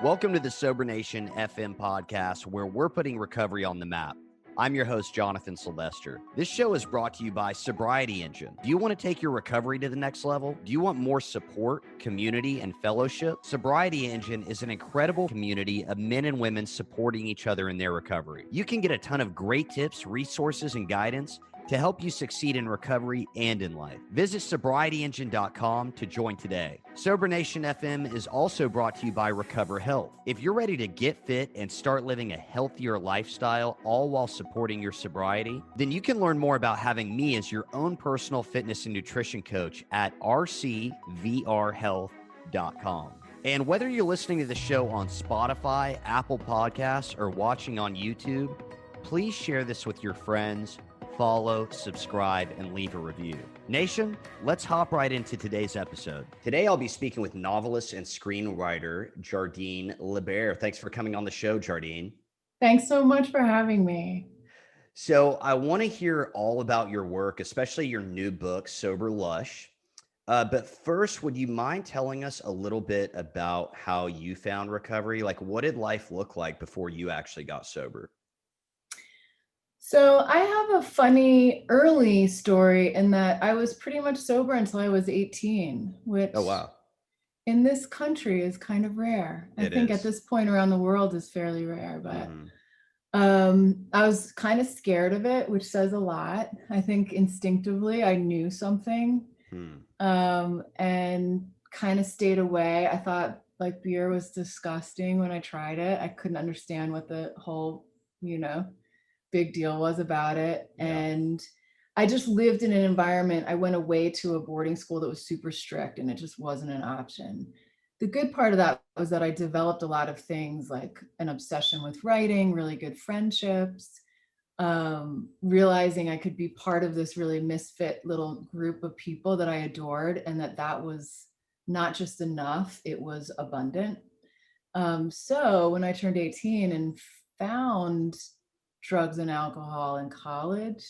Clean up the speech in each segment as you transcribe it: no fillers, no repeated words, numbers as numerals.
Welcome to the Sober Nation FM podcast, where we're putting recovery on the map. I'm your host, Jonathan Sylvester. This show is brought to you by Sobriety Engine. Do you want to take your recovery to the next level? Do you want more support, community, and fellowship? Sobriety Engine is an incredible community of men and women supporting each other in their recovery. You can get a ton of great tips, resources, and guidance to help you succeed in recovery and in life. Visit sobrietyengine.com to join today. Sober Nation FM is also brought to you by Recover Health. If you're ready to get fit and start living a healthier lifestyle, all while supporting your sobriety, then you can learn more about having me as your own personal fitness and nutrition coach at rcvrhealth.com. And whether you're listening to the show on Spotify, Apple Podcasts, or watching on YouTube, please share this with your friends. Follow, subscribe, and leave a review. Nation, let's hop right into today's episode. Today, I'll be speaking with novelist and screenwriter Jardine Libaire. Thanks for coming on the show, Jardine. Thanks so much for having me. So I want to hear all about your work, especially your new book, Sober Lush. But first, would you mind telling us a little bit about how you found recovery? Like, what did life look like before you actually got sober? So I have a funny early story in that I was pretty much sober until I was 18, which in this country is kind of rare. I think at this point around the world is fairly rare, but I was kind of scared of it, which says a lot. I think instinctively I knew something and kind of stayed away. I thought like beer was disgusting when I tried it. I couldn't understand what the whole, big deal was about it. And I just lived in an environment. I went away to a boarding school that was super strict and it just wasn't an option. The good part of that was that I developed a lot of things like an obsession with writing, really good friendships, realizing I could be part of this really misfit little group of people that I adored, and that was not just enough, it was abundant. So when I turned 18 and found drugs and alcohol in college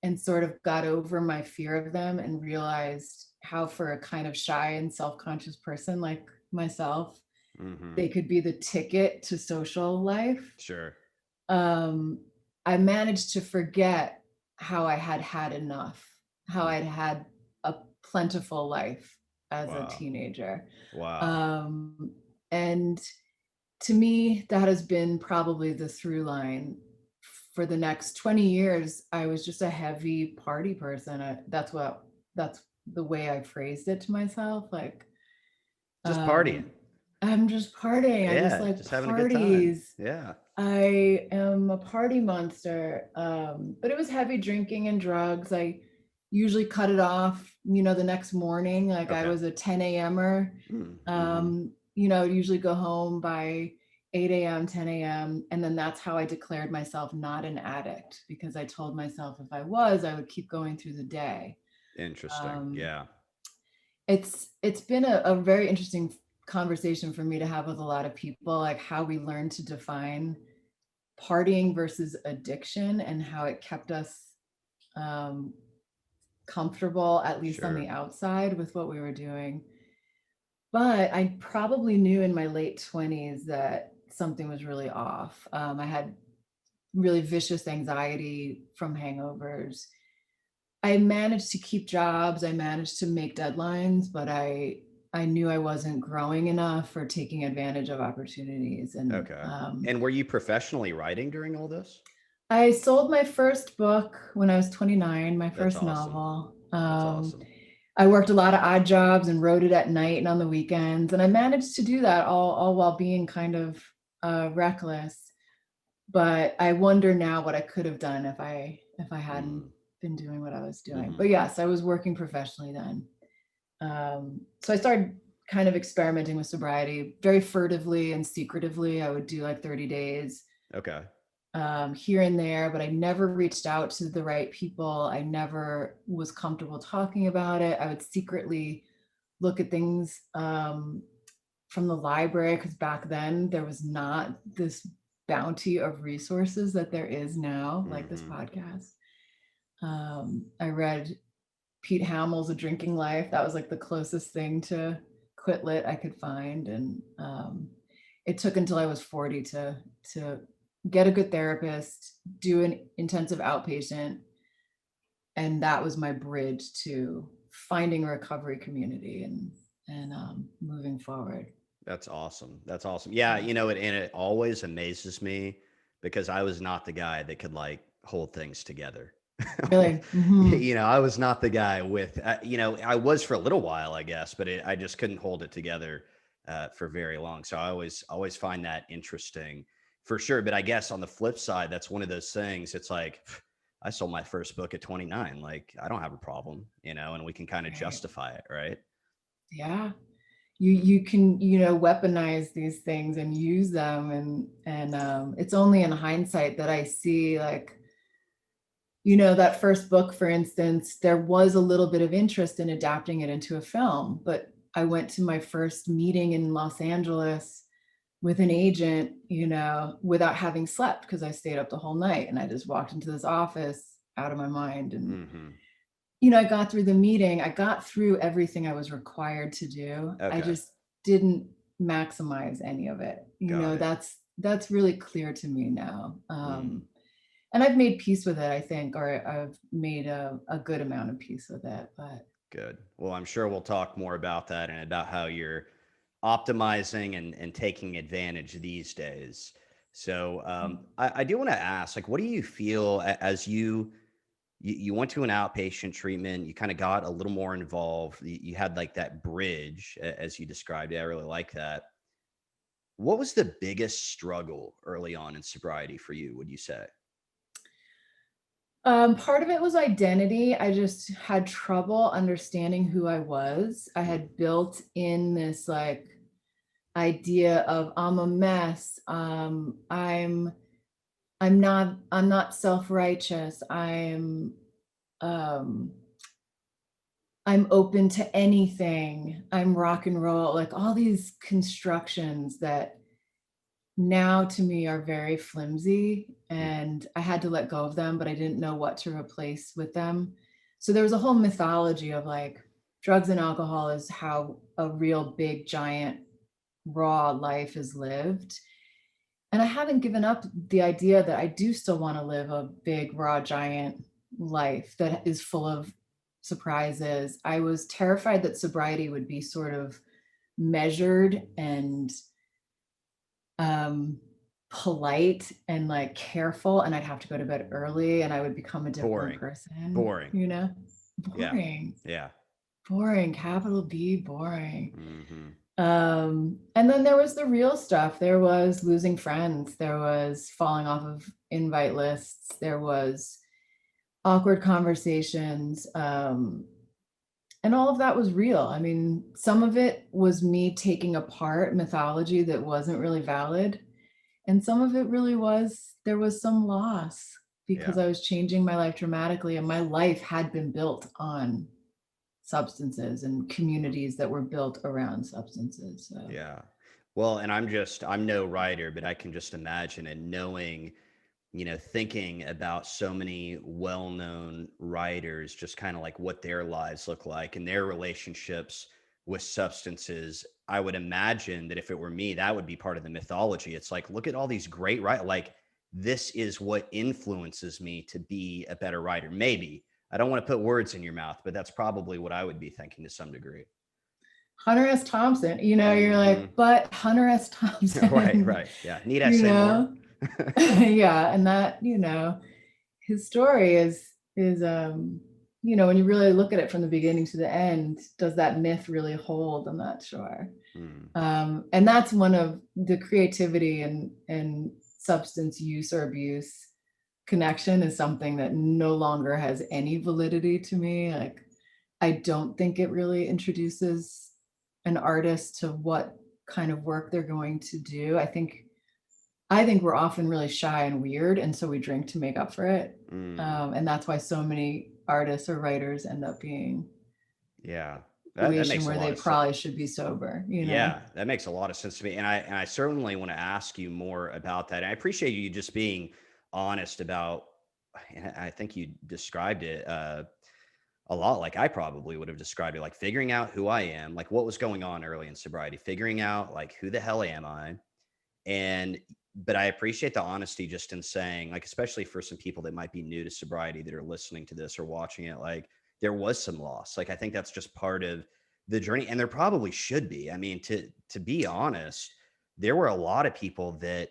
and sort of got over my fear of them and realized how for a kind of shy and self-conscious person like myself, they could be the ticket to social life. Sure. I managed to forget how I had enough, how I'd had a plentiful life as a teenager. And to me, that has been probably the through line. For the next 20 years, I was just a heavy party person. That's the way I phrased it to myself. Like, just partying. I'm just partying. I just like having parties. A good time. Yeah. I am a party monster. But it was heavy drinking and drugs. I usually cut it off, the next morning. Like I was a 10 a.m.er. Usually go home by 8 a.m., 10 a.m. And then that's how I declared myself not an addict, because I told myself if I was, I would keep going through the day. Interesting. Yeah. It's been a very interesting conversation for me to have with a lot of people, like how we learn to define partying versus addiction and how it kept us comfortable, at least on the outside, with what we were doing. But I probably knew in my late 20s that something was really off. I had really vicious anxiety from hangovers. I managed to keep jobs. I managed to make deadlines, but I knew I wasn't growing enough or taking advantage of opportunities. And and were you professionally writing during all this? I sold my first book when I was 29, my first novel. That's awesome. I worked a lot of odd jobs and wrote it at night and on the weekends. And I managed to do that all while being kind of reckless. But I wonder now what I could have done if I hadn't been doing what I was doing. But yes, I was working professionally then. So I started kind of experimenting with sobriety very furtively and secretively. I would do like 30 days. Here and there, but I never reached out to the right people. I never was comfortable talking about it. I would secretly look at things from the library, because back then there was not this bounty of resources that there is now, like this podcast. I read Pete Hamill's A Drinking Life. That was like the closest thing to quit lit I could find. And it took until I was 40 to get a good therapist, do an intensive outpatient. And that was my bridge to finding a recovery community and moving forward. That's awesome. That's awesome. Yeah, you know, and it always amazes me because I was not the guy that could like hold things together. Really? Mm-hmm. You know, I was not the guy with, you know, I was for a little while, I guess, but I just couldn't hold it together for very long. So I always find that interesting for sure. But I guess on the flip side, that's one of those things. It's like, I sold my first book at 29. Like, I don't have a problem, you know, and we can kind of Right. justify it, right? Yeah. You can, weaponize these things and use them. And it's only in hindsight that I see, like, that first book, for instance, there was a little bit of interest in adapting it into a film, but I went to my first meeting in Los Angeles with an agent, without having slept because I stayed up the whole night, and I just walked into this office out of my mind. And, Mm-hmm. I got through the meeting. I got through everything I was required to do. I Okay. just didn't maximize any of it. Got it. That's really clear to me now. Mm. And I've made peace with it, I think, or I've made a good amount of peace with it. But Good. Well, I'm sure we'll talk more about that and about how you're optimizing and taking advantage these days. So I do want to ask, like, what do you feel as you went to an outpatient treatment, you kind of got a little more involved, you had like that bridge as you described it. I really like that. What was the biggest struggle early on in sobriety for you, would you say? part of it was identity. I just had trouble understanding who I was. I Mm. had built in this like idea of I'm a mess. I'm not self-righteous. Um, I'm open to anything. I'm rock and roll. Like all these constructions that now to me are very flimsy, Mm. and I had to let go of them, but I didn't know what to replace with them. So there was a whole mythology of like drugs and alcohol is how a real big giant raw life is lived. And I haven't given up the idea that I do still want to live a big raw giant life that is full of surprises. I was terrified that sobriety would be sort of measured and um polite and like careful, and I'd have to go to bed early and I would become a different Boring. person, Boring. Yeah. boring, Yeah. boring, capital B, boring. Hmm. And then there was the real stuff. There was losing friends, there was falling off of invite lists, there was awkward conversations, and all of that was real. I mean, some of it was me taking apart mythology that wasn't really valid. And some of it really was, there was some loss because Yeah. I was changing my life dramatically, and my life had been built on substances and communities that were built around substances. So, Yeah. Well, and I'm no writer, but I can just imagine and knowing, you know, thinking about so many well-known writers, just kind of like what their lives look like and their relationships with substances. I would imagine that if it were me, that would be part of the mythology. It's like, look at all these great writers. Like, this is what influences me to be a better writer. Maybe. I don't want to put words in your mouth, but that's probably what I would be thinking to some degree. Hunter S. Thompson, you're Hmm. like, but Hunter S. Right, Thompson, right. Yeah. Need I you say more? know, yeah, and that, his story is when you really look at it from the beginning to the end, does that myth really hold? I'm not sure. Hmm. And that's one of the creativity and substance use or abuse connection is something that no longer has any validity to me. Like, I don't think it really introduces an artist to what kind of work they're going to do. I think we're often really shy and weird, and so we drink to make up for it. Mm. And that's why so many artists or writers end up being Yeah. in a That situation makes a where lot they of sense. probably should be sober. Yeah, that makes a lot of sense to me. And I certainly want to ask you more about that. And I appreciate you just being honest about, and I think you described it a lot like I probably would have described it, like figuring out who I am, like what was going on early in sobriety, figuring out like who the hell am I, But I appreciate the honesty just in saying, like, especially for some people that might be new to sobriety that are listening to this or watching it, like there was some loss. Like, I think that's just part of the journey, and there probably should be. I mean, to be honest, there were a lot of people that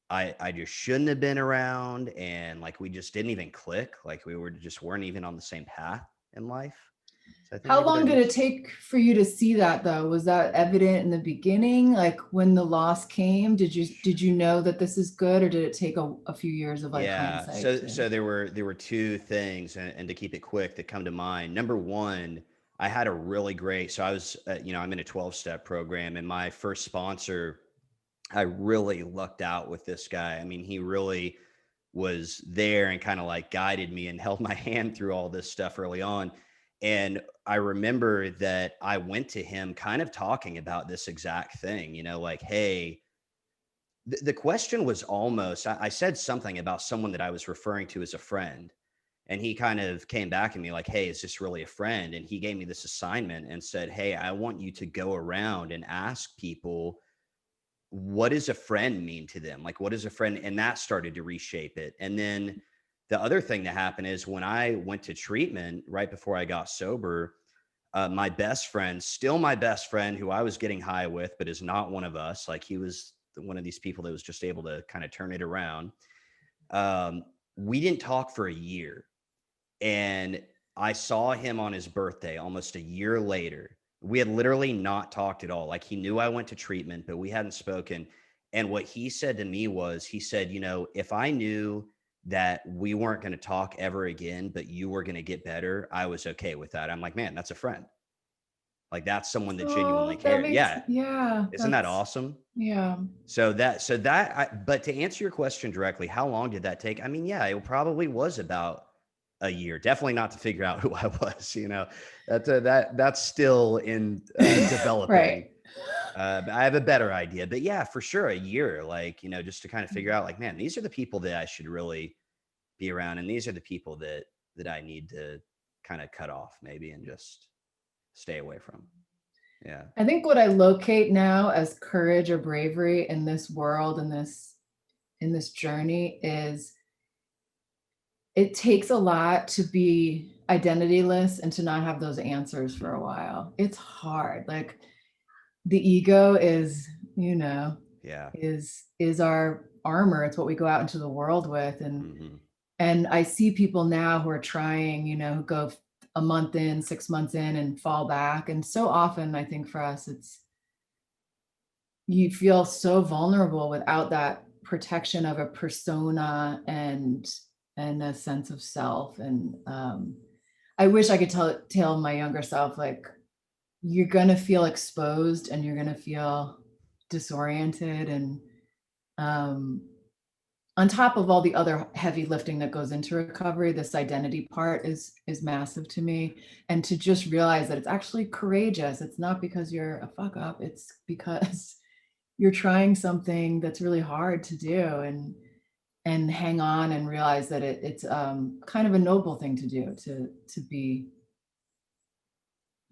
I just shouldn't have been around, and like we just didn't even click. Like we weren't even on the same path in life. So I think How maybe there long did it needs. take for you to see that though? Was that evident in the beginning? Like when the loss came, did you know that this is good, or did it take a few years of like Yeah. hindsight to? So there were two things, and to keep it quick, that come to mind. Number one, I had a really great. So I was, I'm in a 12-step program, and my first sponsor, I really lucked out with this guy. I mean, he really was there and kind of like guided me and held my hand through all this stuff early on. And I remember that I went to him kind of talking about this exact thing, like, hey, the question was almost, I said something about someone that I was referring to as a friend. And he kind of came back at me like, hey, is this really a friend? And he gave me this assignment and said, hey, I want you to go around and ask people, what does a friend mean to them? Like, what is a friend? And that started to reshape it. And then the other thing that happened is when I went to treatment right before I got sober, my best friend, still my best friend, who I was getting high with, but is not one of us. Like, he was one of these people that was just able to kind of turn it around. Um, we didn't talk for a year. And I saw him on his birthday almost a year later. We had literally not talked at all. Like, he knew I went to treatment, but we hadn't spoken. And what he said to me was, he said, if I knew that we weren't going to talk ever again, but you were going to get better, I was okay with that. I'm like, man, that's a friend. Like, that's someone that genuinely Oh, that cared. makes, Yeah. yeah, Isn't that awesome? yeah. But to answer your question directly, how long did that take? I mean, yeah, it probably was about a year. Definitely not to figure out who I was. That's still in developing. Right. I have a better idea, but yeah, for sure, a year. Like, just to kind of figure out, like, man, these are the people that I should really be around, and these are the people that I need to kind of cut off, maybe, and just stay away from. Yeah. I think what I locate now as courage or bravery in this world, in this journey, is it takes a lot to be identityless and to not have those answers for a while. It's hard. Like the ego is, Yeah. is our armor. It's what we go out into the world with. Mm-hmm. And I see people now who are trying, who go a month in, 6 months in and fall back. And so often I think for us, you feel so vulnerable without that protection of a persona and a sense of self. And I wish I could tell my younger self, like, you're gonna feel exposed and you're gonna feel disoriented. And on top of all the other heavy lifting that goes into recovery, this identity part is massive to me. And to just realize that it's actually courageous. It's not because you're a fuck up. It's because you're trying something that's really hard to do, and hang on and realize that it's kind of a noble thing to do, to be,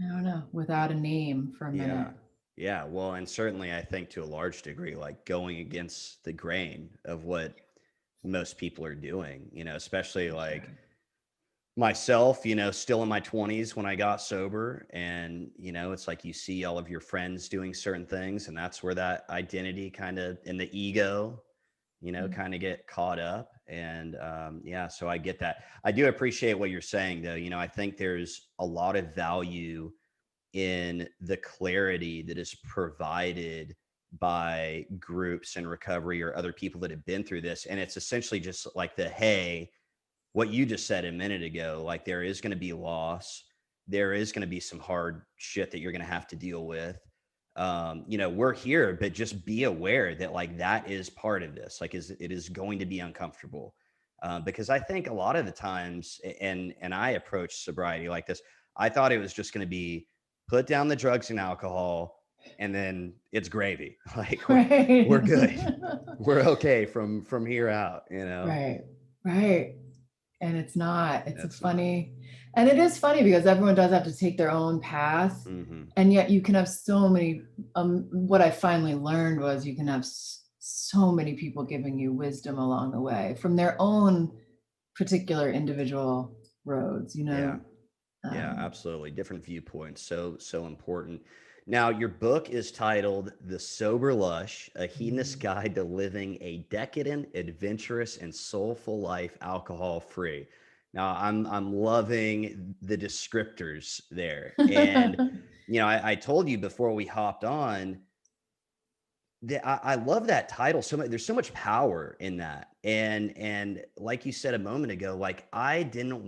I don't know, without a name for a minute. Yeah. Yeah. Well, and certainly I think to a large degree, like going against the grain of what most people are doing, especially like myself, still in my 20s when I got sober. And, it's like you see all of your friends doing certain things, and that's where that identity kind of, and the ego, kind of get caught up. And yeah, so I get that. I do appreciate what you're saying, though. I think there's a lot of value in the clarity that is provided by groups in recovery or other people that have been through this. And it's essentially just like hey, what you just said a minute ago, like there is going to be loss. There is going to be some hard shit that you're going to have to deal with. We're here, but just be aware that like that is part of this. Like, it is going to be uncomfortable. Because I think a lot of the times, and I approach sobriety like this, I thought it was just going to be put down the drugs and alcohol, and then it's gravy. Like we're good. We're okay from here out, Right. And it's not. It's That's funny. And it is funny because everyone does have to take their own path. Mm-hmm. And yet you can have so many, what I finally learned was you can have so many people giving you wisdom along the way from their own particular individual roads, Yeah. Yeah, absolutely. Different viewpoints. So important. Now, your book is titled The Sober Lush, A Hedonist Guide to Living a Decadent, Adventurous, and Soulful Life Alcohol-Free. Now, I'm loving the descriptors there. And, I told you before we hopped on that I love that title so much. There's so much power in that. And like you said a moment ago, like I didn't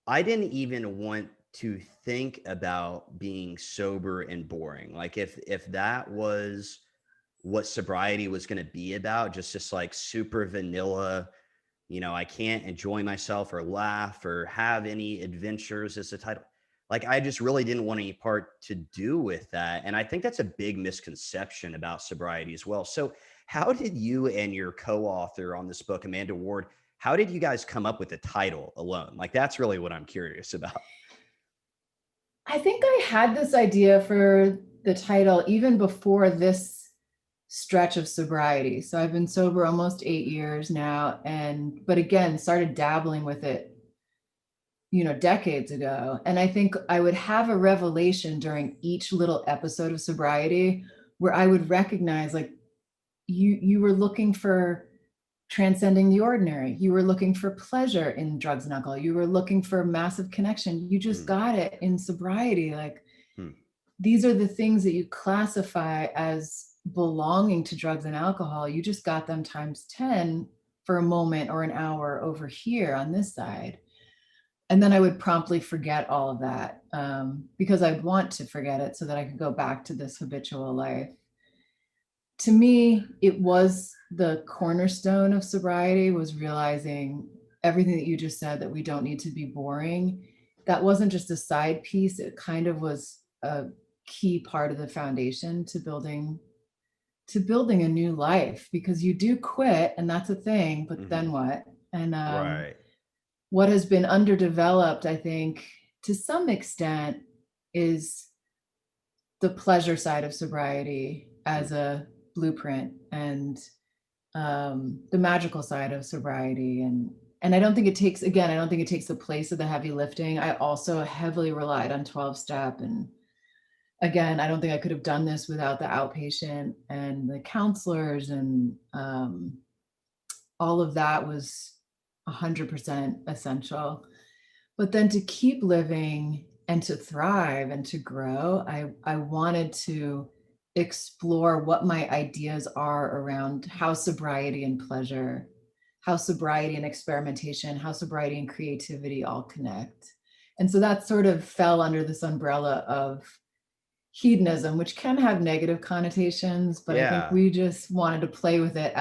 even want to think about being sober and boring. Like if that was what sobriety was going to be about, just like super vanilla, I can't enjoy myself or laugh or have any adventures as the title. Like I just really didn't want any part to do with that. And I think that's a big misconception about sobriety as well. So how did you and your co-author on this book, Amanda Ward, how did you guys come up with the title alone? Like that's really what I'm curious about. I think I had this idea for the title even before this stretch of sobriety. So I've been sober almost 8 years now, but again, started dabbling with it, decades ago. And I think I would have a revelation during each little episode of sobriety where I would recognize, like, you were looking for transcending the ordinary. You were looking for pleasure in drugs and alcohol. You were looking for massive connection. You just got it in sobriety. Like, these are the things that you classify as belonging to drugs and alcohol. You just got them times 10 for a moment or an hour over here on this side. And then I would promptly forget all of that because I'd want to forget it so that I could go back to this habitual life. To me, it was the cornerstone of sobriety, was realizing everything that you just said, that we don't need to be boring. That wasn't just a side piece. It kind of was a key part of the foundation to building a new life, because you do quit and that's a thing, but then what? And Right. what has been underdeveloped, I think, to some extent, is the pleasure side of sobriety as a blueprint, and the magical side of sobriety. And I don't think it takes the place of the heavy lifting. I also heavily relied on 12-step. And again, I don't think I could have done this without the outpatient and the counselors, and all of that was 100% essential. But then to keep living and to thrive and to grow, I wanted to explore what my ideas are around how sobriety and pleasure, how sobriety and experimentation, how sobriety and creativity all connect. And so that sort of fell under this umbrella of hedonism, which can have negative connotations, but I think we just wanted to play with it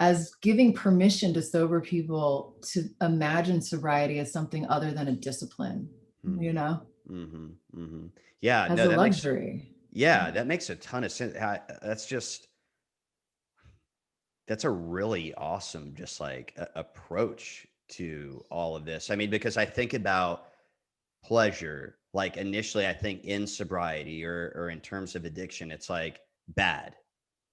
as giving permission to sober people to imagine sobriety as something other than a discipline, Yeah, as no, a that makes, luxury. that makes a ton of sense. That's a really awesome, just like approach to all of this. I mean, because I think about pleasure, like initially, I think in sobriety or in terms of addiction, it's like bad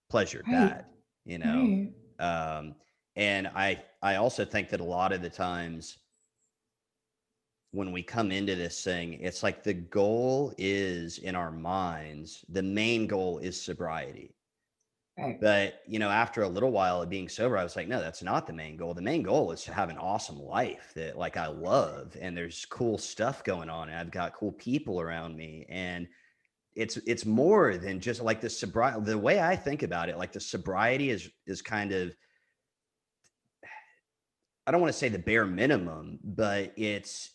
pleasure, Right, bad, right. um, and I also think that a lot of the times when we come into this thing, it's like the goal is in our minds, the main goal is sobriety. Right. But, after a little while of being sober, I was like, no, that's not the main goal. The main goal is to have an awesome life that like I love, and there's cool stuff going on, and I've got cool people around me. And it's more than just like the sobriety. The way I think about it, like the sobriety is kind of, I don't want to say the bare minimum, but it's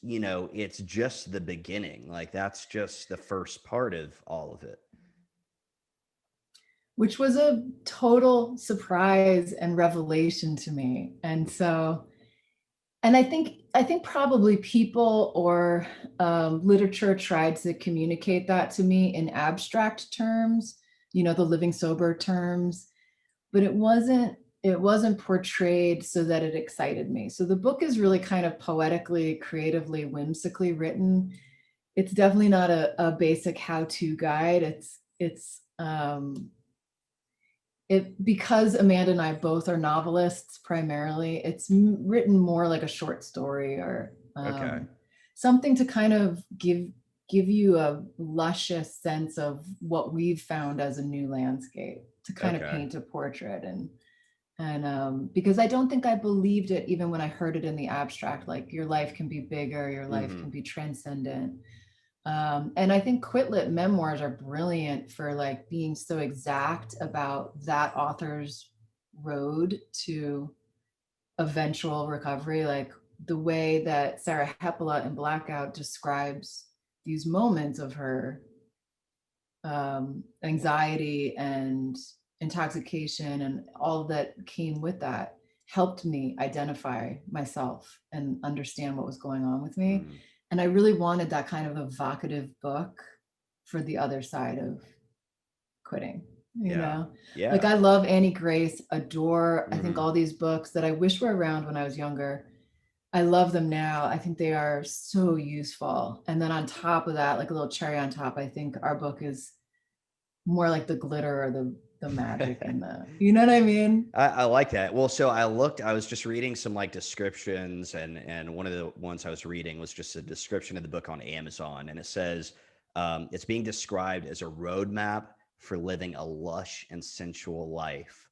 just the beginning. Like that's just the first part of all of it. Which was a total surprise and revelation to me. And so, and I think probably people or literature tried to communicate that to me in abstract terms, the living sober terms, but it wasn't portrayed so that it excited me. So the book is really kind of poetically, creatively, whimsically written. It's definitely not a basic how-to guide. It's because Amanda and I both are novelists primarily, it's written more like a short story or Okay. something to kind of give you a luscious sense of what we've found as a new landscape, to kind of paint a portrait. And because I don't think I believed it even when I heard it in the abstract, like your life can be bigger, your life can be transcendent. And I think Quitlet memoirs are brilliant for like being so exact about that author's road to eventual recovery. Like the way that Sarah Hepola in Blackout describes these moments of her anxiety and intoxication and all that came with that helped me identify myself and understand what was going on with me. And I really wanted that kind of evocative book for the other side of quitting, you know? Like I love Annie Grace, adore, I think all these books that I wish were around when I was younger. I love them now. I think they are so useful. And then on top of that, like a little cherry on top, I think our book is more like the glitter or the magic and you know what I mean? I like that. Well, so I was just reading some like descriptions, and one of the ones I was reading was just a description of the book on Amazon. And it says, it's being described as a roadmap for living a lush and sensual life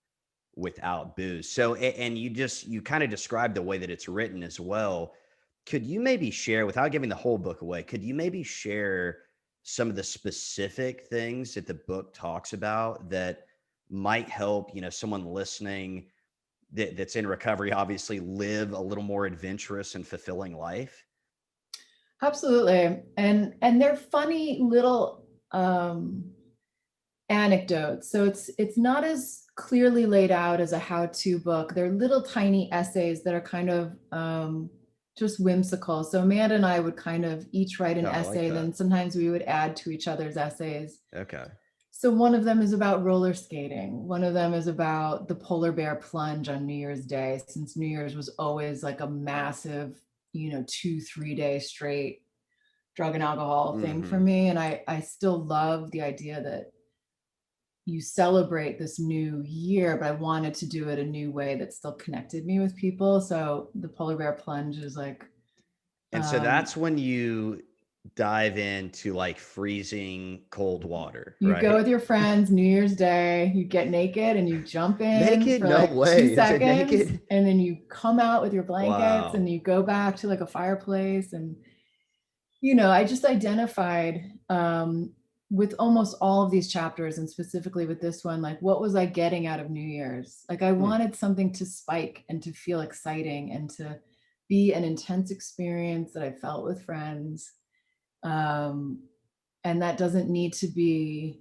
without booze. So, and you kind of described the way that it's written as well. Could you maybe share, without giving the whole book away, could you maybe share some of the specific things that the book talks about that might help, someone listening that's in recovery, obviously live a little more adventurous and fulfilling life? Absolutely. And they're funny little anecdotes. So it's not as clearly laid out as a how-to book. They're little tiny essays that are kind of just whimsical. So Amanda and I would kind of each write an essay, and then sometimes we would add to each other's essays. Okay. So one of them is about roller skating. One of them is about the polar bear plunge on New Year's Day, since New Year's was always like a massive, 2-3 day straight drug and alcohol thing for me. And I still love the idea that you celebrate this new year, but I wanted to do it a new way that still connected me with people. So the polar bear plunge is like, and so that's when you dive into like freezing cold water, you right? go with your friends, New Year's Day, you get naked and you jump in Naked? for No like way. 2 Is it seconds, naked? and then you come out with your blankets Wow. and you go back to like a fireplace. And I just identified with almost all of these chapters, and specifically with this one, like what was I getting out of New Year's? Like I wanted something to spike and to feel exciting and to be an intense experience that I felt with friends. And that doesn't need to be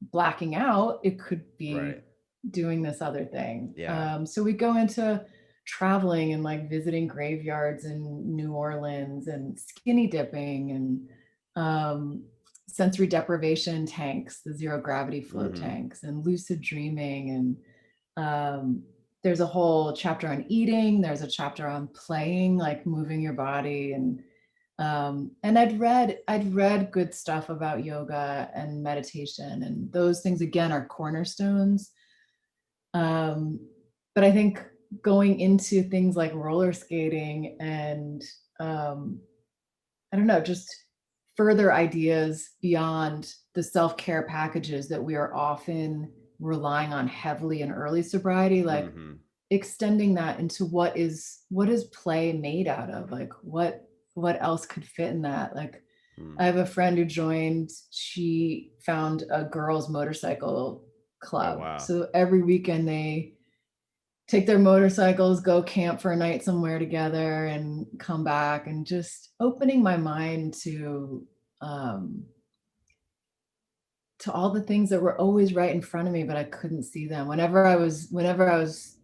blacking out. It could be doing this other thing. So we go into traveling and like visiting graveyards in New Orleans and skinny dipping and sensory deprivation tanks, the zero gravity float tanks, and lucid dreaming. And there's a whole chapter on eating. There's a chapter on playing, like moving your body. And I'd read good stuff about yoga and meditation, and those things again are cornerstones. But I think going into things like roller skating and I don't know, just further ideas beyond the self-care packages that we are often relying on heavily in early sobriety, like extending that into what is play made out of, like what else could fit in that. Like I have a friend who joined, she found a girls motorcycle club. Oh, wow. So every weekend they take their motorcycles, go camp for a night somewhere together and come back, and just opening my mind to all the things that were always right in front of me, but I couldn't see them. Whenever I was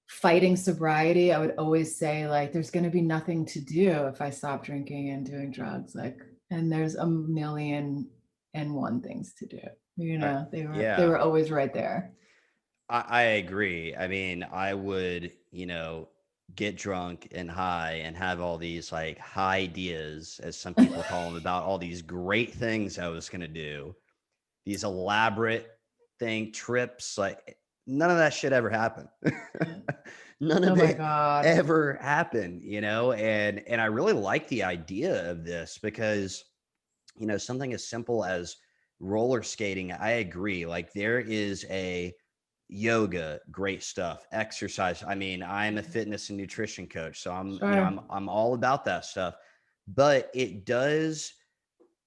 fighting sobriety, I would always say like, there's going to be nothing to do if I stop drinking and doing drugs. Like, and there's a million and one things to do. They were always right there. I agree. I mean, I would, get drunk and high and have all these like high ideas, as some people call them, about all these great things I was going to do, these elaborate thing, trips, like none of that shit ever happened. None Oh of my it God. ever happened, and I really like the idea of this because, something as simple as roller skating, I agree. Like there is a yoga, great stuff, exercise. I mean, I'm a fitness and nutrition coach, so Sure. I'm all about that stuff. But it does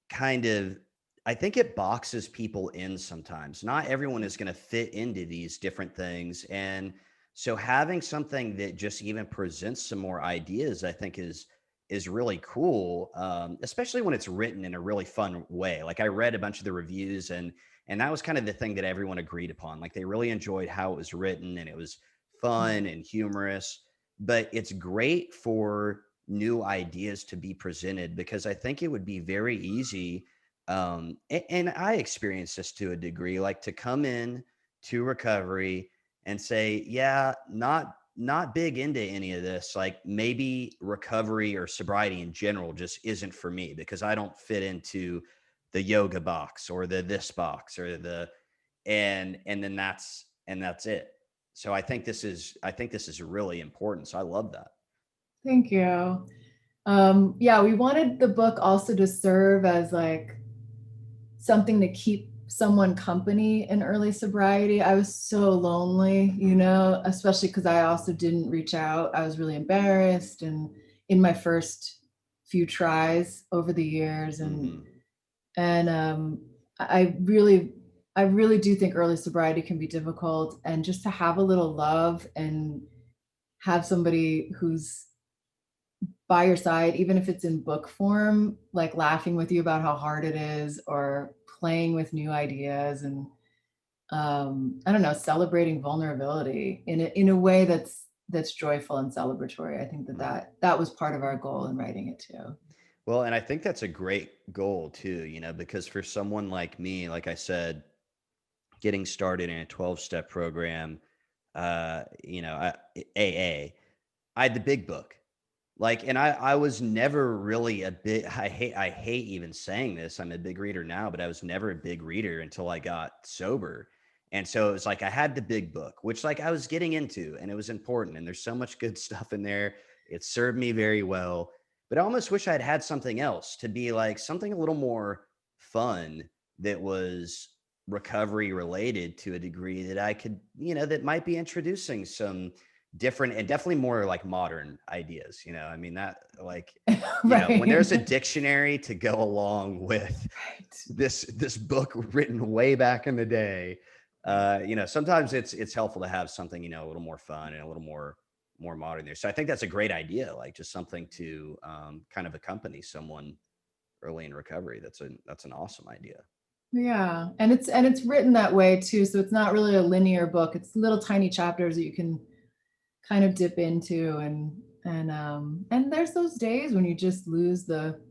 kind of, I think it boxes people in sometimes. Not everyone is going to fit into these different things. And so having something that just even presents some more ideas, I think is really cool, especially when it's written in a really fun way. Like I read a bunch of the reviews, and that was kind of the thing that everyone agreed upon. Like they really enjoyed how it was written, and it was fun and humorous. But it's great for new ideas to be presented because I think it would be very easy. And I experienced this to a degree, like to come in to recovery and say, yeah, not big into any of this. Like maybe recovery or sobriety in general just isn't for me because I don't fit into the yoga box or the this box or the and then that's it. So I think this is really important. So I love that. Thank you. Yeah, we wanted the book also to serve as like something to keep someone company in early sobriety. I was so lonely, especially because I also didn't reach out. I was really embarrassed and in my first few tries over the years. And Hmm. and I really I really do think early sobriety can be difficult, and just to have a little love and have somebody who's by your side, even if it's in book form, like laughing with you about how hard it is or playing with new ideas and I don't know, celebrating vulnerability in a way that's joyful and celebratory. I think that Hmm. that was part of our goal in writing it too. Well, and I think that's a great goal too, because for someone like me, like I said, getting started in a 12-step program, AA, I had the big book. Like, and I was never really a big, I hate even saying this. I'm a big reader now, but I was never a big reader until I got sober. And so it was like I had the big book, which like I was getting into and it was important. And there's so much good stuff in there. It served me very well. But I almost wish I'd had something else to be like something a little more fun that was recovery related to a degree that I could, that might be introducing some different and definitely more like modern ideas. I mean, that like, when Right. there's a dictionary to go along with Right. this book written way back in the day, sometimes it's helpful to have something, a little more fun and a little more modern there. So I think that's a great idea, like just something to kind of accompany someone early in recovery. That's an awesome idea. Yeah. And it's written that way too. So it's not really a linear book. It's little tiny chapters that you can kind of dip into and there's those days when you just lose the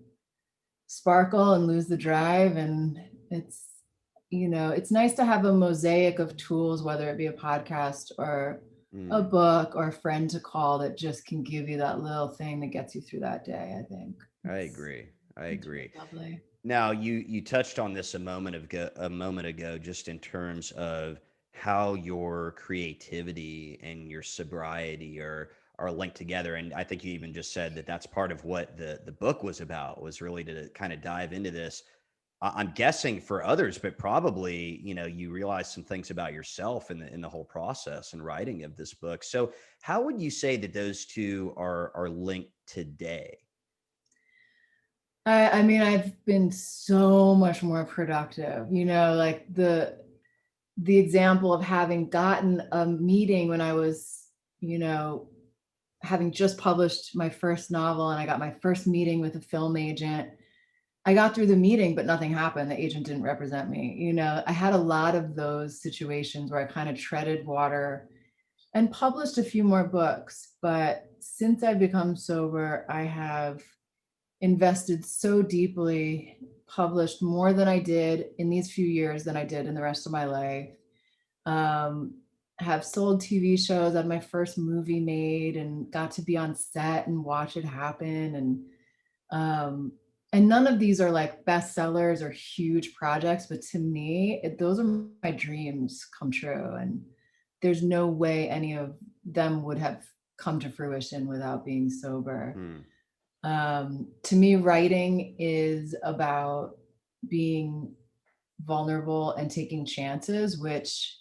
sparkle and lose the drive, and it's nice to have a mosaic of tools, whether it be a podcast or a Mm, book or a friend to call that just can give you that little thing that gets you through that day. I think I it's agree. I it's really agree. lovely. Now, you touched on this a moment ago, just in terms of how your creativity and your sobriety are linked together, and I think you even just said that that's part of what the book was about, was really to kind of dive into this. I'm guessing for others, but probably you realize some things about yourself in the whole process and writing of this book. So, how would you say that those two are linked today? I mean, I've been so much more productive, like the example of having gotten a meeting when I was, you know, having just published my first novel and I got my first meeting with a film agent. I got through the meeting, but nothing happened. The agent didn't represent me. I had a lot of those situations where I kind of treaded water and published a few more books. But since I've become sober, I have invested so deeply, published more than I did in these few years than I did in the rest of my life. Um, have sold TV shows, had my first movie made and got to be on set and watch it happen. Um, And none of these are like bestsellers or huge projects, but to me, those are my dreams come true. And there's no way any of them would have come to fruition without being sober. To me, writing is about being vulnerable and taking chances, which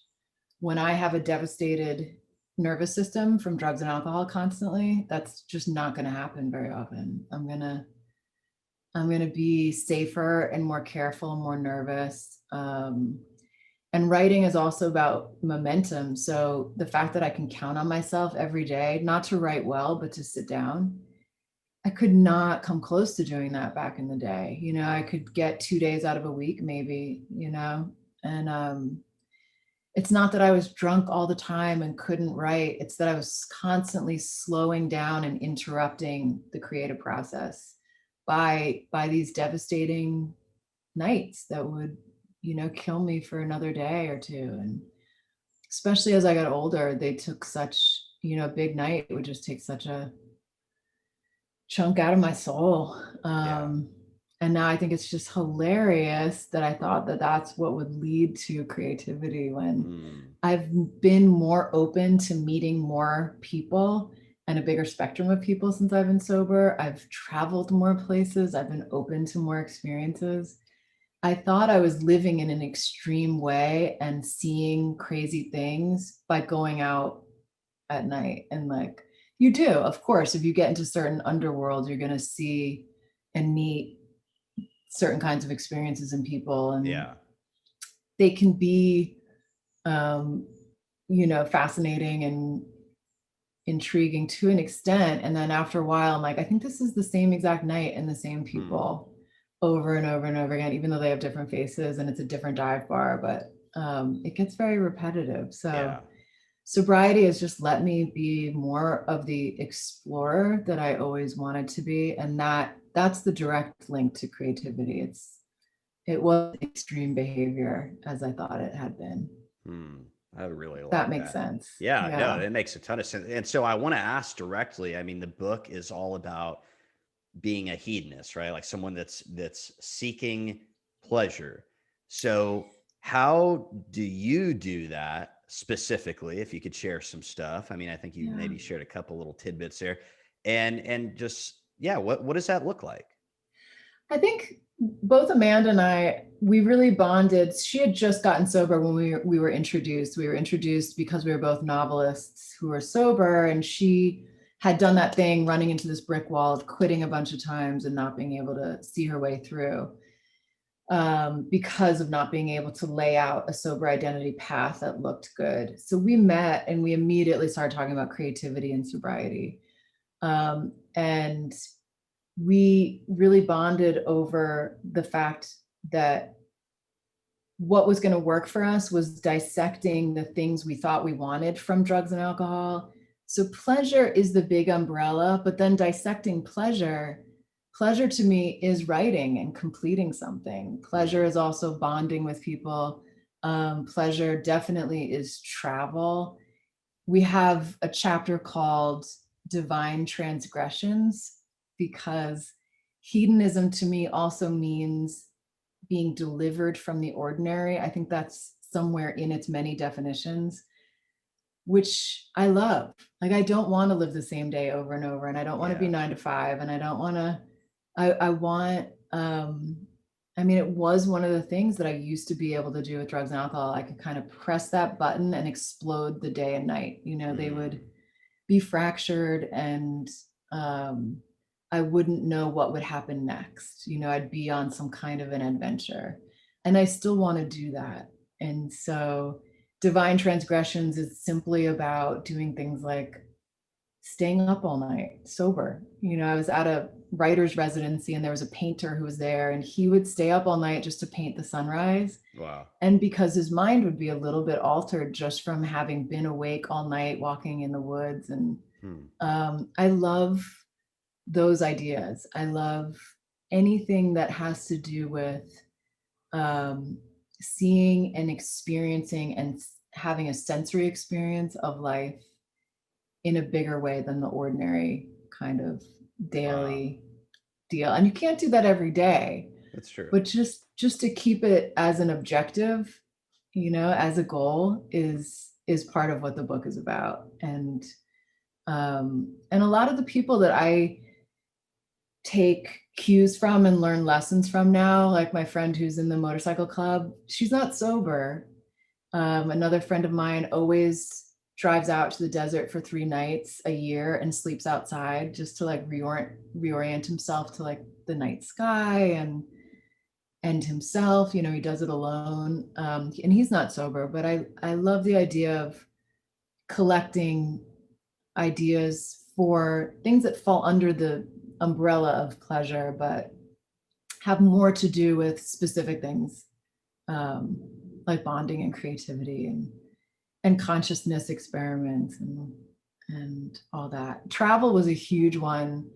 when I have a devastated nervous system from drugs and alcohol constantly, that's just not going to happen very often. I'm going to be safer and more careful, more nervous. And writing is also about momentum. So the fact that I can count on myself every day, not to write well, but to sit down, I could not come close to doing that back in the day. You know, I could get 2 days out of a week, maybe, you know, and it's not that I was drunk all the time and couldn't write. It's that I was constantly slowing down and interrupting the creative process by these devastating nights that would, you know, kill me for another day or two. And especially as I got older, they took such, you know, a big night would just take such a chunk out of my soul. And now I think it's just hilarious that I thought that that's what would lead to creativity when I've been more open to meeting more people and a bigger spectrum of people since I've been sober. I've traveled more places. I've been open to more experiences. I thought I was living in an extreme way and seeing crazy things by going out at night. And like, you do, of course, if you get into certain underworlds, you're going to see and meet certain kinds of experiences in people, and they can be, you know, fascinating and intriguing to an extent. And then after a while, I'm like, I think this is the same exact night and the same people over and over and over again, even though they have different faces and it's a different dive bar, but it gets very repetitive. So sobriety has just let me be more of the explorer that I always wanted to be. And that's the direct link to creativity. It was extreme behavior as I thought it had been. I really like that. Makes sense. Yeah, no, it makes a ton of sense. And so I want to ask directly, I mean, the book is all about being a hedonist, right? Like someone that's seeking pleasure. So how do you do that specifically? If you could share some stuff. I mean, I think you maybe shared a couple little tidbits there. And just, what does that look like? I think both Amanda and I, we really bonded. She had just gotten sober when we were introduced. We were introduced because we were both novelists who were sober, and she had done that thing running into this brick wall of quitting a bunch of times and not being able to see her way through because of not being able to lay out a sober identity path that looked good. So we met and we immediately started talking about creativity and sobriety. And we really bonded over the fact that what was going to work for us was dissecting the things we thought we wanted from drugs and alcohol. So pleasure is the big umbrella, but then dissecting pleasure to me is writing and completing something. Pleasure is also bonding with people. Pleasure definitely is travel. We have a chapter called Divine Transgressions, because hedonism to me also means being delivered from the ordinary. I think that's somewhere in its many definitions, which I love. Like, I don't want to live the same day over and over, and I don't want to be 9 to 5, and I don't want to, I want, I mean, it was one of the things that I used to be able to do with drugs and alcohol. I could kind of press that button and explode the day and night. You know, they would be fractured, and I wouldn't know what would happen next. You know, I'd be on some kind of an adventure, and I still want to do that. And so Divine Transgressions is simply about doing things like staying up all night sober. You know, I was at a writer's residency and there was a painter who was there, and he would stay up all night just to paint the sunrise. Wow. And because his mind would be a little bit altered just from having been awake all night walking in the woods. And I love those ideas. I love anything that has to do with seeing and experiencing and having a sensory experience of life in a bigger way than the ordinary kind of daily deal. And you can't do that every day. That's true. But just to keep it as an objective, as a goal is part of what the book is about. And a lot of the people that I take cues from and learn lessons from now, like my friend who's in the motorcycle club, she's not sober. Another friend of mine always drives out to the desert for 3 nights a year and sleeps outside just to like reorient himself to like the night sky and himself. He does it alone, and he's not sober. But I love the idea of collecting ideas for things that fall under the umbrella of pleasure, but have more to do with specific things, like bonding and creativity and consciousness experiments and all that. Travel was a huge one.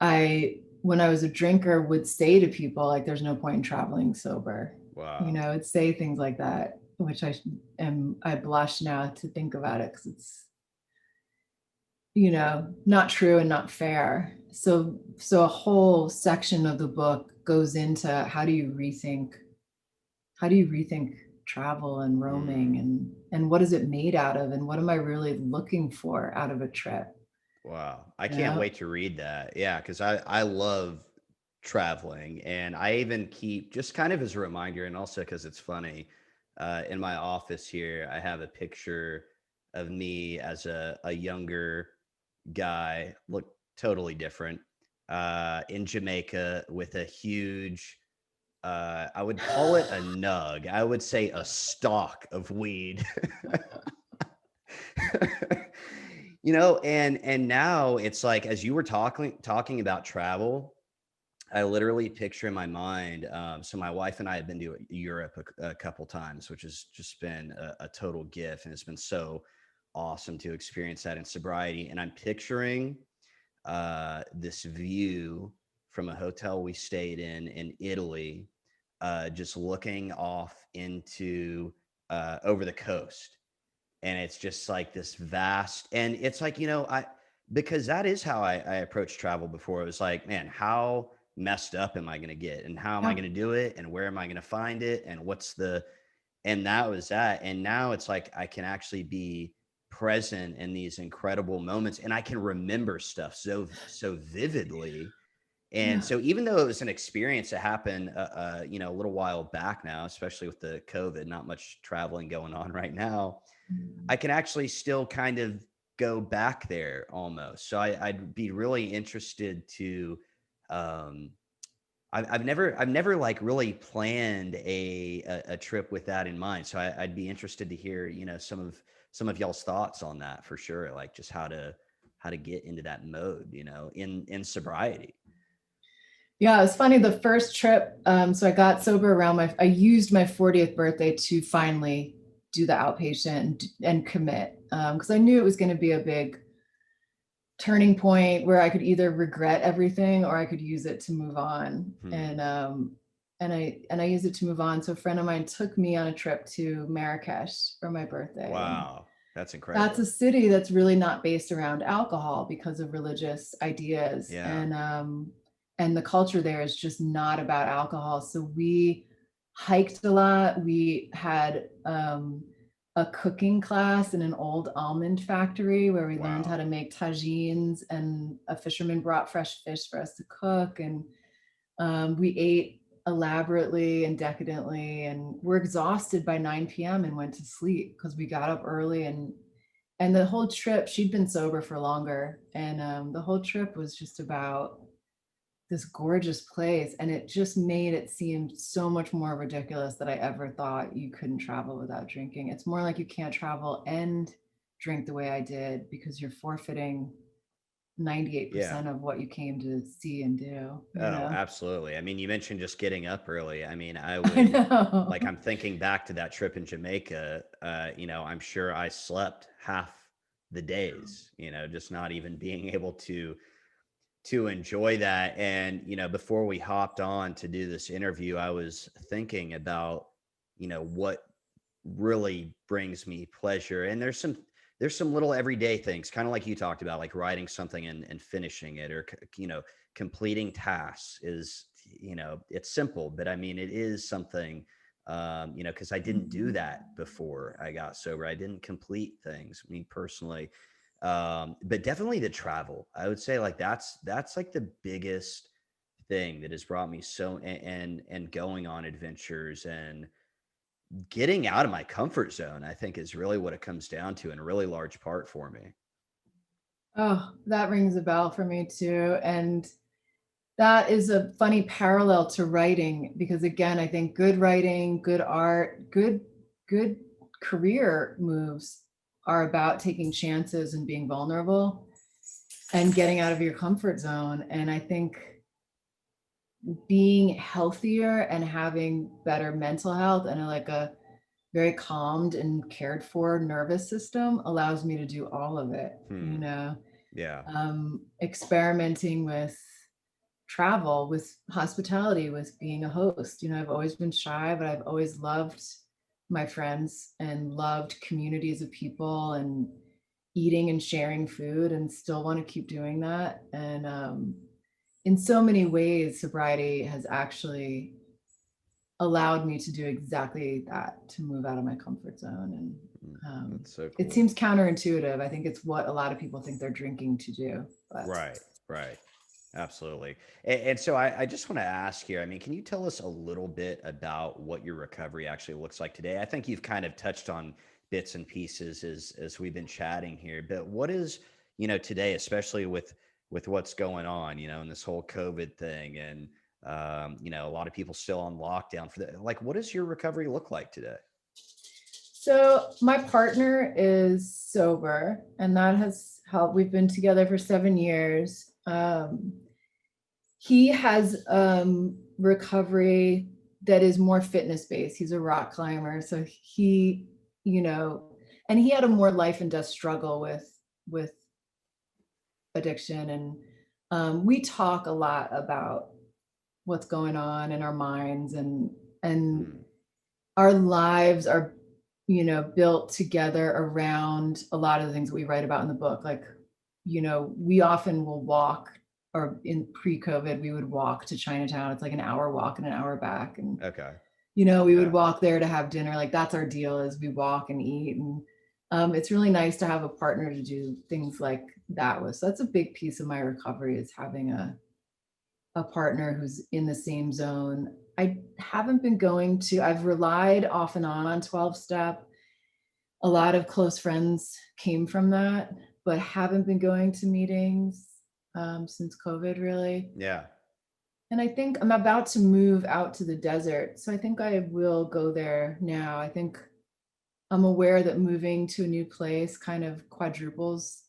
When I was a drinker, would say to people like, "There's no point in traveling sober." Wow. I'd say things like that, which I blush now to think about it because it's not true and not fair. So a whole section of the book goes into how do you rethink travel and roaming and what is it made out of and what am I really looking for out of a trip? Wow. I can't wait to read that. Yeah, because I love traveling, and I even keep, just kind of as a reminder, and also because it's funny, in my office here, I have a picture of me as a younger guy, look totally different, in Jamaica with a huge, I would call it a nug. I would say a stalk of weed. And now it's like, as you were talking about travel, I literally picture in my mind. So my wife and I have been to Europe a couple times, which has just been a total gift, and it's been so awesome to experience that in sobriety. And I'm picturing this view from a hotel we stayed in Italy, just looking off into over the coast. And it's just like this vast, and it's like, because that is how I approached travel before. It was like, man, how messed up am I going to get, and how am I going to do it, and where am I going to find it, and and that was that. And now it's like I can actually be present in these incredible moments, and I can remember stuff so vividly. And so even though it was an experience that happened, a little while back now, especially with the COVID, not much traveling going on right now, I can actually still kind of go back there almost. So I'd be really interested to, I've never like really planned a trip with that in mind. So I'd be interested to hear, some of y'all's thoughts on that for sure. Like just how to get into that mode, in sobriety. Yeah, it's funny. The first trip, so I got sober I used my 40th birthday to finally do the outpatient and commit, because I knew it was going to be a big turning point where I could either regret everything or I could use it to move on. And I used it to move on. So a friend of mine took me on a trip to Marrakesh for my birthday. Wow, that's incredible. That's a city that's really not based around alcohol because of religious ideas. Yeah. And the culture there is just not about alcohol. So we hiked a lot. We had a cooking class in an old almond factory where we learned how to make tagines, and a fisherman brought fresh fish for us to cook. And we ate elaborately and decadently, and we're exhausted by 9 p.m. and went to sleep because we got up early. And the whole trip, she'd been sober for longer. And the whole trip was just about this gorgeous place, and it just made it seem so much more ridiculous that I ever thought you couldn't travel without drinking. It's more like you can't travel and drink the way I did because you're forfeiting 98% of what you came to see and do. Absolutely. I mean, you mentioned just getting up early. I mean, I like, I'm thinking back to that trip in Jamaica. I'm sure I slept half the days, just not even being able to enjoy that. And, before we hopped on to do this interview, I was thinking about, what really brings me pleasure. And there's there's some little everyday things, kind of like you talked about, like writing something and finishing it, or, completing tasks is, it's simple, but I mean, it is something, because I didn't do that before I got sober. I didn't complete things, me personally. But definitely the travel, I would say, like that's like the biggest thing that has brought me so, and going on adventures and getting out of my comfort zone, I think is really what it comes down to in a really large part for me. Oh, that rings a bell for me too. And that is a funny parallel to writing, because again, I think good writing, good art, good career moves are about taking chances and being vulnerable and getting out of your comfort zone. And I think being healthier and having better mental health and like a very calmed and cared for nervous system allows me to do all of it, Yeah. experimenting with travel, with hospitality, with being a host. I've always been shy, but I've always loved my friends and loved communities of people and eating and sharing food, and still want to keep doing that. And in so many ways, sobriety has actually allowed me to do exactly that, to move out of my comfort zone. And That's so cool. it seems counterintuitive. I think it's what a lot of people think they're drinking to do. But Right. Absolutely. And so I just want to ask here, I mean, can you tell us a little bit about what your recovery actually looks like today? I think you've kind of touched on bits and pieces as we've been chatting here, but what is, today, especially with what's going on, and this whole COVID thing, and a lot of people still on lockdown for that. Like, what does your recovery look like today? so my partner is sober, and that has helped. We've been together for 7 years. He has recovery that is more fitness based. He's a rock climber, so he, and he had a more life and death struggle with addiction, and we talk a lot about what's going on in our minds, and our lives are, built together around a lot of the things that we write about in the book. Like, we often will walk, or in pre-COVID, we would walk to Chinatown. It's like an hour walk and an hour back. And, Okay. We would walk there to have dinner. Like, that's our deal, is we walk and eat. And it's really nice to have a partner to do things like that with. So that's a big piece of my recovery, is having a partner who's in the same zone. I haven't been I've relied off and on 12-step. A lot of close friends came from that, but haven't been going to meetings since COVID, really. Yeah. And I think I'm about to move out to the desert, so I think I will go there now. I think I'm aware that moving to a new place kind of quadruples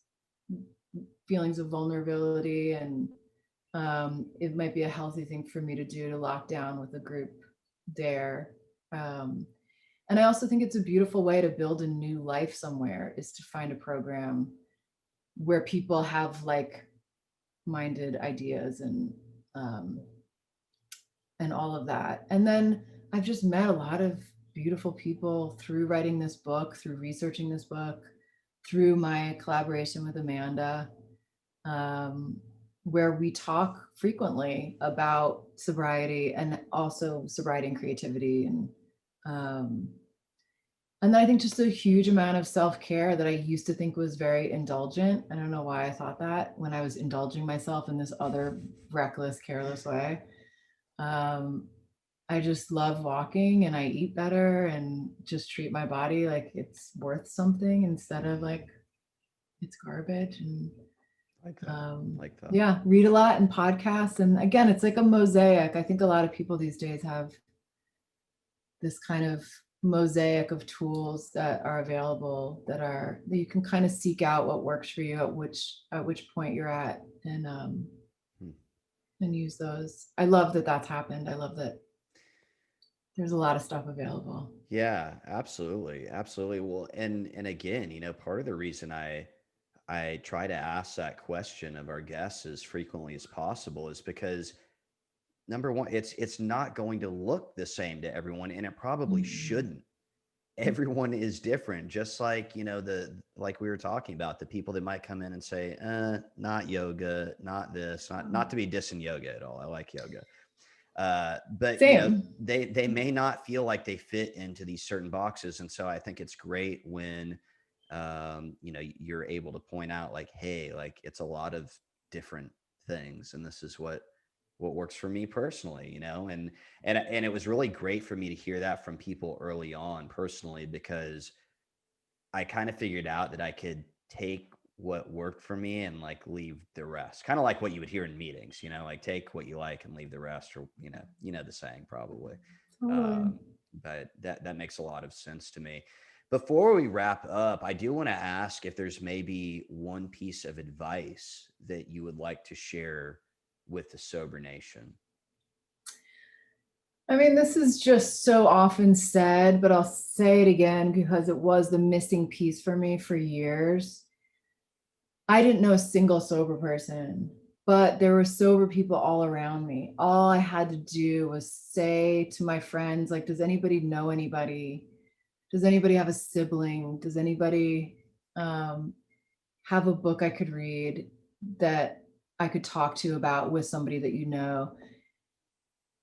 feelings of vulnerability, and it might be a healthy thing for me to do, to lock down with a group there. And I also think it's a beautiful way to build a new life somewhere, is to find a program where people have like-minded ideas and all of that. And then I've just met a lot of beautiful people through writing this book, through researching this book, through my collaboration with Amanda, where we talk frequently about sobriety, and also sobriety and creativity. And then I think just a huge amount of self-care that I used to think was very indulgent. I don't know why I thought that, when I was indulging myself in this other reckless, careless way. I just love walking, and I eat better, and just treat my body like it's worth something, instead of like it's garbage. And Like that. yeah, read a lot and podcasts. And again, it's like a mosaic. I think a lot of people these days have this kind of mosaic of tools that are available, that you can kind of seek out what works for you at which point you're at, and use those. I love that that's happened. I love that there's a lot of stuff available. Yeah, absolutely. Well, and again, part of the reason I try to ask that question of our guests as frequently as possible is because, number one, it's not going to look the same to everyone, and it probably Mm. shouldn't. everyone is different. Just like, like we were talking about, the people that might come in and say, not yoga, not this, not to be dissing yoga at all. I like yoga. But Same. they may not feel like they fit into these certain boxes. And so I think it's great when, you're able to point out like, hey, like it's a lot of different things. And this is what works for me personally, and it was really great for me to hear that from people early on personally, because I kind of figured out that I could take what worked for me and like leave the rest, kind of like what you would hear in meetings, like take what you like and leave the rest, or the saying probably. Totally. But that makes a lot of sense to me. Before we wrap up, I do want to ask if there's maybe one piece of advice that you would like to share with the Sober Nation. I mean, this is just so often said, but I'll say it again because it was the missing piece for me for years. I didn't know a single sober person, but there were sober people all around me. All I had to do was say to my friends, like, does anybody know anybody? Does anybody have a sibling? Does anybody have a book I could read that I could talk to about with somebody that you know?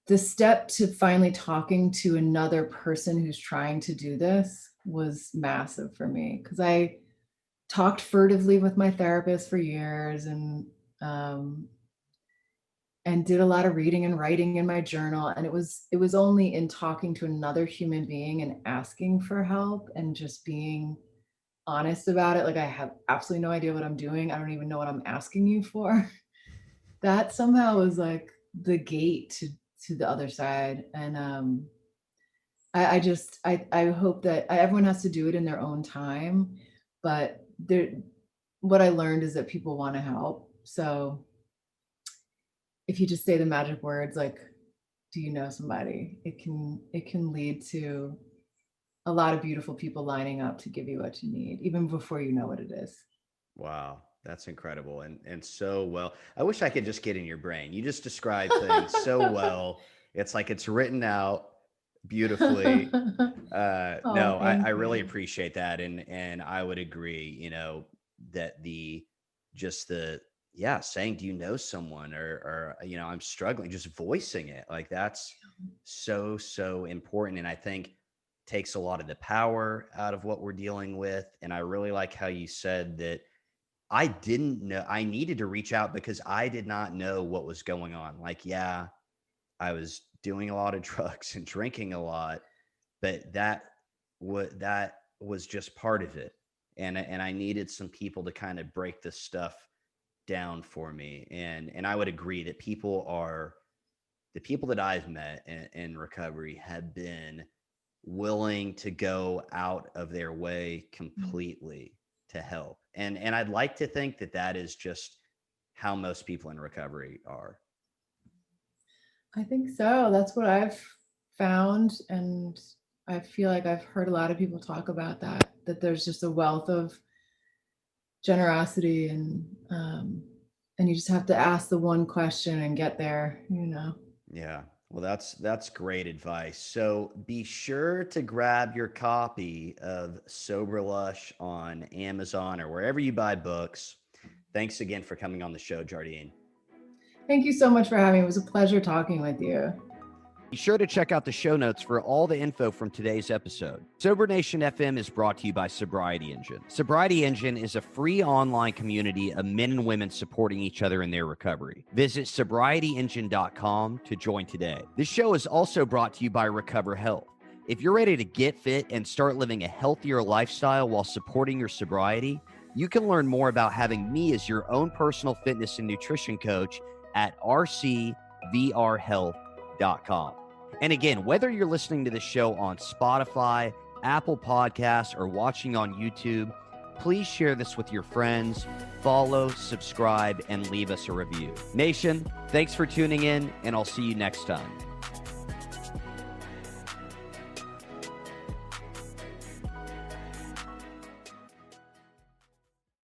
The step to finally talking to another person who's trying to do this was massive for me, because I talked furtively with my therapist for years and did a lot of reading and writing in my journal. And it was only in talking to another human being and asking for help and just being honest about it. Like, I have absolutely no idea what I'm doing. I don't even know what I'm asking you for. That somehow was like the gate to the other side. And I hope that everyone has to do it in their own time, but what I learned is that people want to help. So if you just say the magic words, like, do you know somebody? It can lead to a lot of beautiful people lining up to give you what you need, even before you know what it is. Wow. That's incredible. And so well, I wish I could just get in your brain. You just describe things so well. It's like it's written out beautifully. No, I really appreciate that. And I would agree, that saying, do you know someone, or I'm struggling, just voicing it, like that's so important. And I think takes a lot of the power out of what we're dealing with. And I really like how you said that I didn't know, I needed to reach out because I did not know what was going on. Like, yeah, I was doing a lot of drugs and drinking a lot, but that was just part of it. And I needed some people to kind of break this stuff down for me. And I would agree that the people that I've met in recovery have been willing to go out of their way completely to help. And I'd like to think that is just how most people in recovery are. I think so. That's what I've found. And I feel like I've heard a lot of people talk about that there's just a wealth of generosity, and you just have to ask the one question and get there, Yeah. Well, that's great advice. So be sure to grab your copy of Sober Lush on Amazon or wherever you buy books. Thanks again for coming on the show, Jardine. Thank you so much for having me. It was a pleasure talking with you. Be sure to check out the show notes for all the info from today's episode. Sober Nation FM is brought to you by Sobriety Engine. Sobriety Engine is a free online community of men and women supporting each other in their recovery. Visit sobrietyengine.com to join today. This show is also brought to you by Recover Health. If you're ready to get fit and start living a healthier lifestyle while supporting your sobriety, you can learn more about having me as your own personal fitness and nutrition coach at rcvrhealth.com. And again, whether you're listening to the show on Spotify, Apple Podcasts, or watching on YouTube, please share this with your friends, follow, subscribe, and leave us a review. Nation, thanks for tuning in, and I'll see you next time.